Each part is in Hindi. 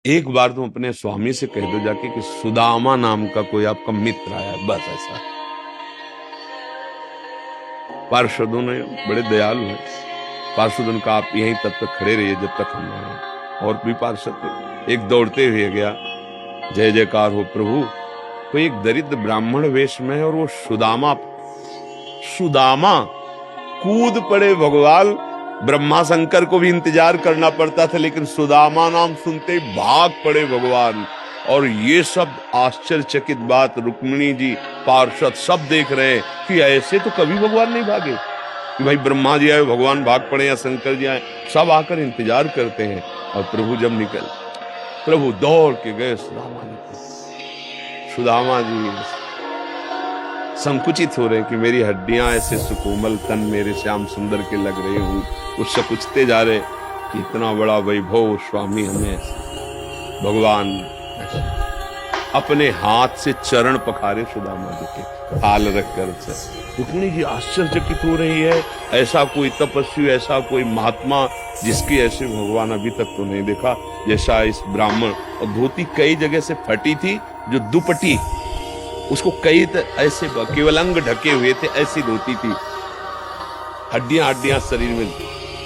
एक बार तुम अपने स्वामी से कह दो जाके कि सुदामा नाम का कोई आपका मित्र आया, बस ऐसा। पार्षदों ने बड़े दयालु हैं, पार्षदों का आप यहीं तब तक खड़े रहिए जब तक हम आए। और भी पार्षद थे, एक दौड़ते हुए गया, जय जयकार हो प्रभु, कोई एक दरिद्र ब्राह्मण वेश में है और वो सुदामा कूद पड़े भगवान। ब्रह्मा शंकर को भी इंतजार करना पड़ता था, लेकिन सुदामा नाम सुनते ही भाग पड़े भगवान। और ये सब आश्चर्यचकित बात रुक्मिणी जी, पार्षद सब देख रहे हैं कि ऐसे तो कभी भगवान नहीं भागे, कि भाई ब्रह्मा जी आए भगवान भाग पड़े या शंकर जी आए, सब आकर इंतजार करते हैं। और प्रभु जब निकल, प्रभु दौड़ के गए सुदामा जी संकुचित हो रहे कि मेरी हड्डियां ऐसे सुकोमल, तन मेरे श्याम सुंदर के लग रहे हूं, उससे पूछते जा रहे कि इतना बड़ा वैभव स्वामी हमें। भगवान अपने हाथ से चरण पखारे सुदामा जी के, हाल रखकर। रुक्मिणी जी आश्चर्यचकित हो रही है, ऐसा कोई तपस्वी, ऐसा कोई महात्मा जिसकी ऐसे भगवान अभी तक तो नहीं देखा जैसा इस ब्राह्मण। और धोती कई जगह से फटी थी, जो दुपट्टी उसको कई ऐसे केवल अंग ढके हुए थे, ऐसी धोती थी, हड्डियां हड्डियां शरीर में।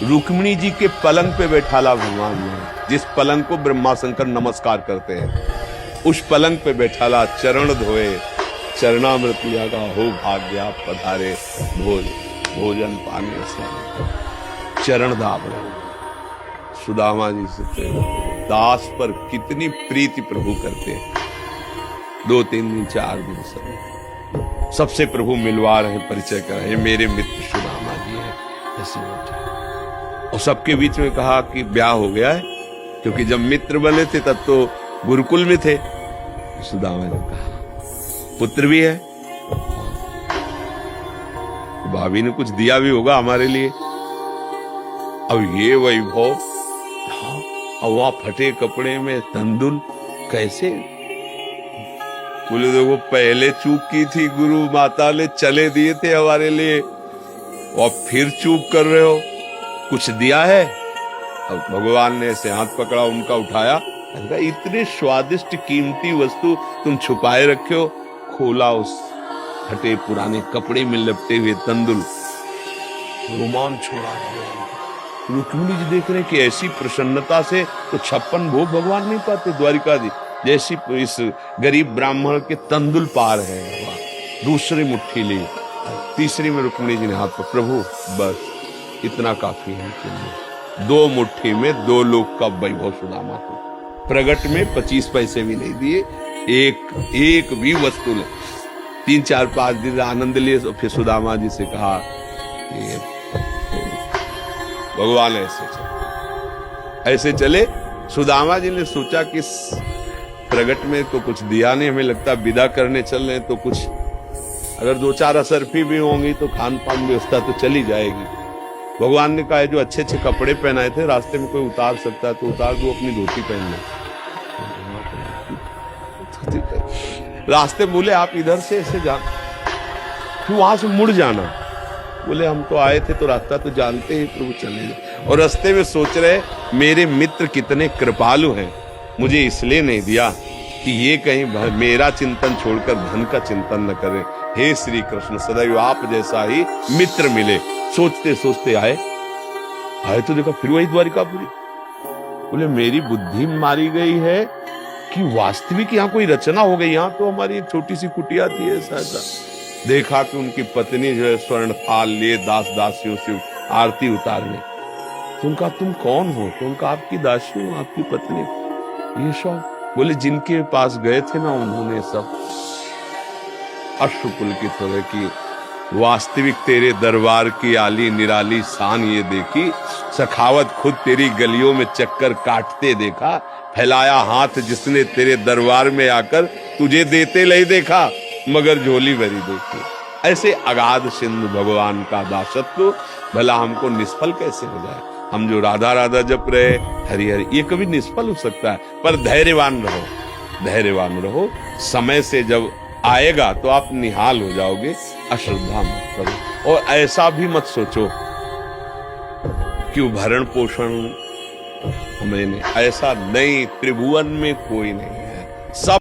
रुक्मिणी जी के पलंग पे बैठाला भगवान ने, जिस पलंग को ब्रह्मा शंकर नमस्कार करते हैं, उस पलंग पे बैठाला, चरण धोए, चरणामृत लिया का हो भाग्य आप पधारे, भोजन पानी से चरण दाब रहे। सुदामा जी से दास पर कितनी प्रीति प्रभु करते हैं। 2-3 दिन 4 दिन सबसे प्रभु मिलवा रहे, परिचय कर रहे, मेरे मित्र सुदामा जी हैं, ऐसे बैठे। और सबके बीच में कहा कि ब्याह हो गया है, क्योंकि जब मित्र बने थे तब तो गुरुकुल में थे। सुदामा ने कहा पुत्र भी है, भाभी ने कुछ दिया भी होगा हमारे लिए। अब ये वैभव, वहां फटे कपड़े में तंदुल कैसे? बोले देखो पहले चूक की थी, गुरु माता ने चले दिए थे हमारे लिए, और फिर चूक कर रहे हो, कुछ दिया है? अब भगवान ने ऐसे हाथ पकड़ा, उनका उठाया, इतने स्वादिष्ट कीमती वस्तु तुम छुपाए रखे हो। खोला, उस फटे पुराने कपड़े में लपटे हुए तंदुल, रोमान छोड़ा। रुक्मिणी जी देख रहे कि ऐसी प्रसन्नता से तो 56 भोग भगवान नहीं पाते द्वारिकाधीश, जैसी इस गरीब ब्राह्मण के तंदुल पार है। दूसरी मुट्ठी ली, तीसरी में रुक्मिणी जी ने हाथ पर, प्रभु बस इतना काफी है कि नहीं। 2 मुट्ठी में 2 लोग का वैभव सुदामा को। प्रगट में 25 पैसे भी नहीं दिए, एक भी वस्तु नहीं। 3-4-5 दिन आनंद लिए, तो फिर सुदामा जी से कहा कि भगवान ऐसे चले। सुदामा जी ने सोचा कि प्रगट में तो कुछ दिया नहीं, हमें लगता विदा करने चल रहे तो कुछ अगर 2-4 असरफी भी होंगी तो खान पान व्यवस्था तो चली जाएगी। भगवान ने कहा जो अच्छे अच्छे कपड़े पहनाए थे, रास्ते में कोई उतार सकता है तो उतार दो, अपनी धोती पहन लो। रास्ते बोले आप इधर से ऐसे जा, फिर वहां से मुड़ जाना। बोले हम तो आए थे तो रास्ता तो जानते ही, प्रभु चले जाए। और रास्ते में सोच रहे मेरे मित्र कितने कृपालु हैं, मुझे इसलिए नहीं दिया कि ये कहीं मेरा चिंतन छोड़कर धन का चिंतन न करें। हे श्री कृष्ण, सदैव आप जैसा ही मित्र मिले। सोचते सोचते आए तो देखा फिर वही द्वारिकापुरी। बोले मेरी बुद्धि मारी गई है कि वास्तविक यहाँ कोई रचना हो गई। यहाँ तो हमारी एक छोटी सी कुटिया थी, ऐसा देखा कि उनकी पत्नी जो है स्वर्ण थाल लिए दास दासियों से आरती उतारने। तो उनका तुम कौन हो? तो उनका आपकी दासी हूँ, आपकी पत्नी। ये सब बोले जिनके पास गए थे ना, उन्होंने सब अश्रुपुलकित हो गए कि वास्तविक तेरे दरबार की आली निराली शान ये देखी, सखावत खुद तेरी गलियों में चक्कर काटते देखा, फैलाया हाथ जिसने तेरे दरबार में आकर तुझे देते नहीं देखा, मगर झोली भरी देखी। ऐसे अगाध सिंधु भगवान का दासत्व भला हमको निष्फल कैसे हो जाए? हम जो राधा राधा जप रहे, हरि हरि, ये कभी निष्फल हो सकता है। पर धैर्यवान रहो, धैर्यवान रहो। समय से जब आएगा तो आप निहाल हो जाओगे। अश्रद्धा मत करो, और ऐसा भी मत सोचो कि भरण पोषण मैंने ऐसा नहीं, त्रिभुवन में कोई नहीं है, सब